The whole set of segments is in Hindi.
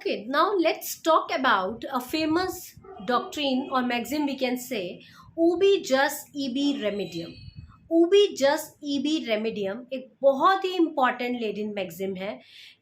Okay, now let's talk about a famous doctrine or maxim we can say, ubi jus ibi remedium. उबी जस ईबी रेमेडियम एक बहुत ही इंपॉर्टेंट लेडिन मैक्सिम है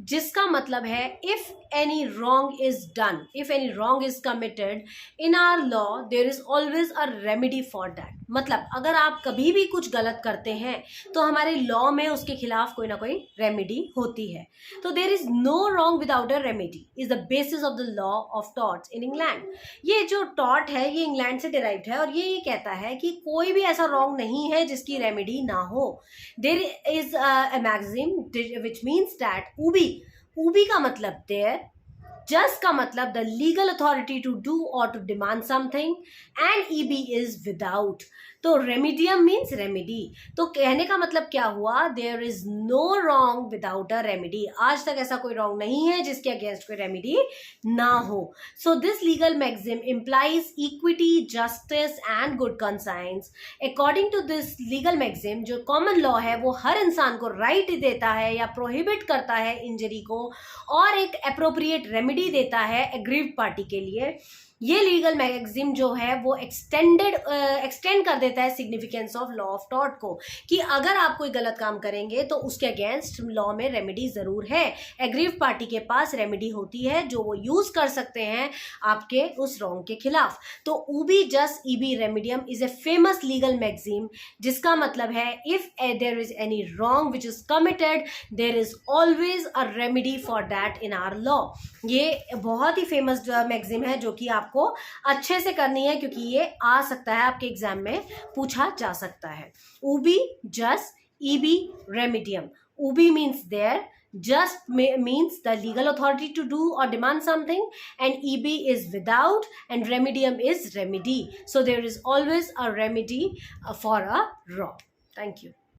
जिसका मतलब है if any wrong is done, if any wrong is committed in our law there is always a remedy for that. मतलब अगर आप कभी भी कुछ गलत करते हैं तो हमारे लॉ में उसके खिलाफ कोई ना कोई रेमेडी होती है। तो there is no wrong without a remedy is the basis of the law of torts in England. ये जो टॉर्ट है ये इंग्लैंड से डिराइव्ड है और ये कहता है कि कोई भी ऐसा रॉन्ग नहीं है जिसकी रेमेडी ना हो। There is a maxim which means that उबी का मतलब देयर, जस्ट का मतलब the legal authority to do और टू डिमांड समथिंग, एंड ईबी इज विदाउट। तो रेमिडियम मीन्स रेमेडी। तो कहने का मतलब क्या हुआ, there is no wrong without a remedy. आज तक ऐसा कोई रॉन्ग नहीं है जिसके अगेंस्ट कोई रेमेडी ना हो। So this legal maxim implies equity, justice and good conscience. According to this legal maxim जो कॉमन लॉ है वो हर इंसान को राइट देता है या प्रोहिबिट करता है इंजरी को और एक अप्रोप्रिएट रेमेडी देता है एग्रीव्ड पार्टी के लिए। ये लीगल मैक्सिम जो है वो एक्सटेंड कर देता है significance of law of tort को, कि अगर आप कोई गलत काम करेंगे तो उसके अगेंस्ट लॉ में रेमेडी जरूर है। एग्रीव्ड पार्टी के पास रेमेडी होती है जो वो यूज कर सकते हैं आपके उस रॉन्ग के खिलाफ। तो उबी जस ईबी रेमेडियम is a famous legal maxim जिसका मतलब है if there is any wrong which is committed there is always a remedy for that in our law. ये बहुत ही फेमस मैक्सिम है जो कि आपको अच्छे से करनी है क्योंकि ये आ सकता है आपके एग्जाम में पूछा जा सकता है। उबी जस ईबी रेमेडियम। उबी means there, just means the legal authority to do or demand something, and eb is without, and remedium is remedy. So there is always a remedy for a wrong. Thank you.